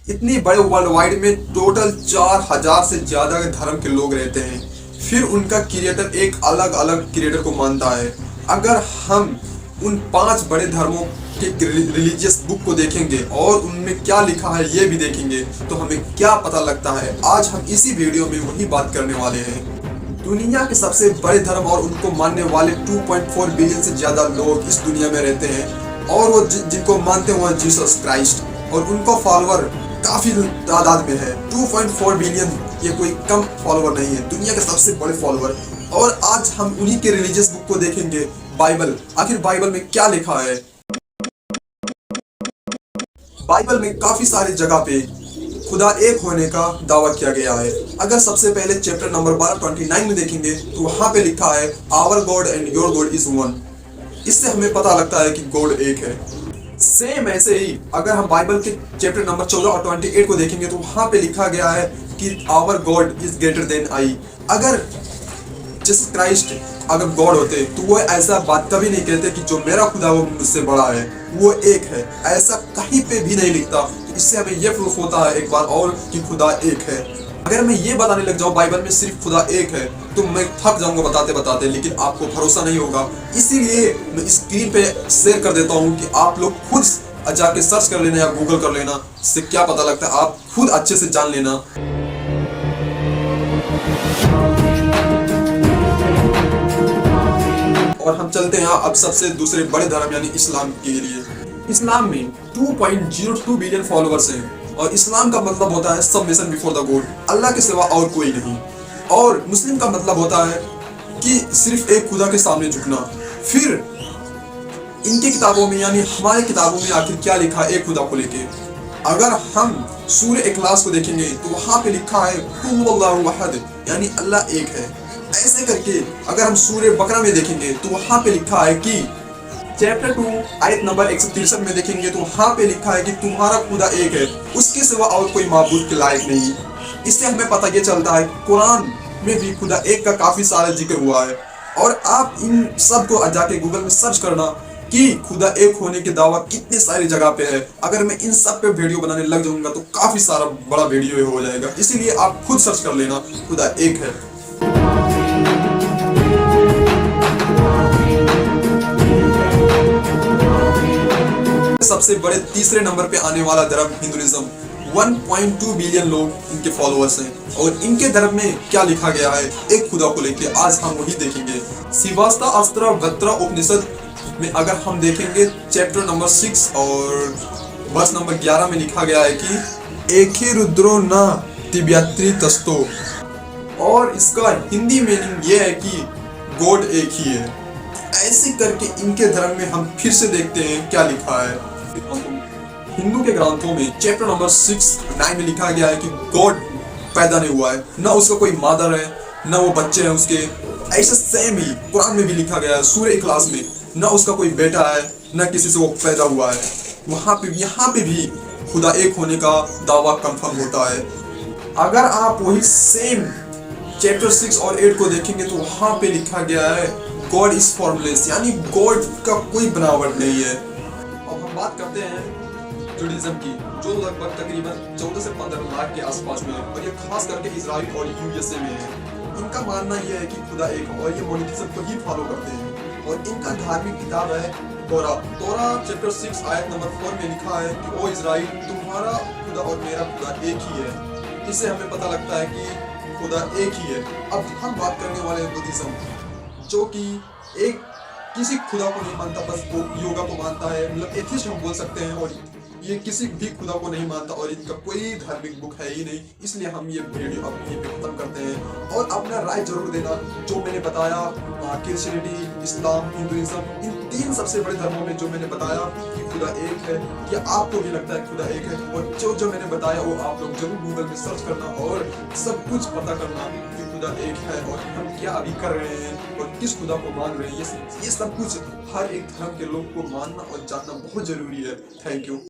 इतनी बड़े world wide में टोटल 4000 से ज्यादा धर्म के लोग रहते हैं। फिर उनका क्रिएटर एक अलग अलग क्रिएटर को मानता है। अगर हम उन 5 बड़े धर्मों के रिलीजियस बुक को देखेंगे और उनमें क्या लिखा है ये भी देखेंगे तो हमें क्या पता लगता है। आज हम इसी वीडियो में वही बात करने वाले हैं। दुनिया के सबसे बड़े धर्म और उनको मानने वाले 2.4 बिलियन से ज्यादा लोग इस दुनिया में रहते हैं और वो जिनको मानते हैं वो जीसस क्राइस्ट और उनको फॉलोअर काफी तादाद में है। 2.4 बिलियन ये कोई कम फॉलोअर नहीं है, दुनिया के सबसे बड़े फॉलोअर। और आज हम उन्हीं के रिलीजियस बुक को देखेंगे, बाइबल। आखिर बाइबल में क्या लिखा है? बाइबल में काफी सारी जगह पे खुदा एक होने का दावा किया गया है। अगर सबसे पहले चैप्टर नंबर 12:29 में देखेंगे तो वहां पे लिखा है our God and your God is one. इससे हमें पता लगता है कि गॉड एक है। सेम ऐसे ही अगर हम बाइबल के चैप्टर नंबर 14 और 28 को देखेंगे तो वहां पे लिखा गया है कि our God is greater than I. अगर जीसस क्राइस्ट अगर गॉड होते तो वो ऐसा बात कभी नहीं कहते कि जो मेरा खुदा वो मुझसे बड़ा है, वो एक है। ऐसा कहीं पे भी नहीं लिखता। तो इससे हमें ये प्रूफ होता है एक बार और कि खुदा एक है। अगर मैं ये बताने लग जाऊं बाइबल में सिर्फ खुदा एक है तो मैं थक जाऊंगा बताते बताते, लेकिन आपको भरोसा नहीं होगा। इसीलिए मैं स्क्रीन पे शेयर कर देता हूँ कि आप लोग खुद जाके सर्च कर लेना या गूगल कर लेना। इससे क्या पता लगता है आप खुद अच्छे से जान लेना। और हम चलते हैं अब सबसे दूसरे बड़े धर्म यानी इस्लाम के लिए। इस्लाम में 2.02 बिलियन फॉलोअर्स हैं और इस्लाम का मतलब होता है सबमिशन बिफोर द गॉड, अल्लाह के सिवा और कोई नहीं। और मुस्लिम का मतलब होता है कि सिर्फ एक खुदा के सामने झुकना। फिर इनकी किताबों में यानी हमारे किताबों में आखिर क्या लिखा है एक खुदा को लेके? अगर हम सूरह इखलास को देखेंगे तो वहां पे लिखा है कुल अल्लाहु अहद यानी अल्लाह एक है। ऐसे करके अगर हम सूरह बकरा में देखेंगे तो वहां पे लिखा है कि चैप्टर 2 आयत नंबर 163 में देखेंगे तो वहां पे लिखा है कि तुम्हारा खुदा एक है, उसके सिवा और कोई माबूद के लायक नहीं। इससे हमें पता ये चलता है कुरान में भी खुदा एक का काफी सारा जिक्र हुआ है। और आप इन सब को जाके गूगल में सर्च करना कि खुदा एक होने के दावा कितने सारी जगह पे है। अगर मैं इन सब पे वीडियो बनाने लग जाऊंगा तो काफी सारा बड़ा वीडियो हो जाएगा। इसीलिए आप खुद सर्च कर लेना, खुदा एक है। सबसे बड़े तीसरे नंबर पे आने वाला धर्म हिंदुइज्म। 1.2 बिलियन लोग इनके फॉलोअर्स हैं और इनके धर्म में क्या लिखा गया है एक खुदा को लेके आज हम वही देखेंगे। शिवास्ता अस्त्र वत्र उपनिषद में अगर हम देखेंगे चैप्टर नंबर 6 और वर्स नंबर 11 में लिखा गया है कि एक ही रुद्रो न तिब्यत्री तस्तो। और इसका हिंदी मीनिंग ये है कि गॉड एक ही है। ऐसे करके इनके धर्म में हम फिर से देखते हैं क्या लिखा है। हिंदू के ग्रंथों में चैप्टर नंबर 6:9 में लिखा गया है कि गॉड पैदा नहीं हुआ है, ना उसका कोई मदर है, ना वो बच्चे हैं उसके। ऐसे सेम ही कुरान में भी लिखा गया है सूरह इखलास में, ना उसका कोई बेटा है, ना किसी से वो पैदा हुआ है। वहां पे यहाँ पे भी खुदा एक होने का दावा कंफर्म होता है। अगर आप वही सेम चैप्टर 6 और 8 को देखेंगे तो वहां पे लिखा गया है गॉड इज फॉर्मलेस यानी गॉड का कोई बनावट नहीं है। अब हम बात करते हैं जुडाइज्म की, जो लगभग तकरीबन 14 से 15 लाख के आसपास में है और ये खास करके इजराइल और यूएसए में है। इनका मानना यह है कि खुदा एक है और ये मोनोथिज्म को ही फॉलो करते हैं। और इनका धार्मिक किताब है तोरा। चैप्टर 6 आयत नंबर 4 में लिखा है कि ओ इजराइल तुम्हारा खुदा और मेरा खुदा एक ही है। इससे हमें पता लगता है कि खुदा एक ही है। अब हम बात करने वाले हैं बुद्धिज्म, जो कि एक किसी खुदा को नहीं मानता, बस वो योगा को मानता है, मतलब एथिस्ट हम बोल सकते हैं। और ये किसी भी खुदा को नहीं मानता और इनका कोई धार्मिक बुक है ही नहीं। इसलिए हम ये वीडियो अब ये पे खत्म करते हैं। और अपना राय जरूर देना जो मैंने बताया, क्रिश्चियनिटी, इस्लाम, हिंदुइज्म, इन 3 सबसे बड़े धर्मों में जो मैंने बताया कि खुदा एक है, क्या आपको भी लगता है खुदा एक है? और जो जो मैंने बताया वो आप लोग जरूर गूगल में सर्च करना और सब कुछ पता करना कि खुदा एक है और हम क्या अभी कर रहे हैं और किस खुदा को मान रहे हैं। ये सब कुछ हर एक धर्म के लोग को मानना और जानना बहुत जरूरी है। Thank you.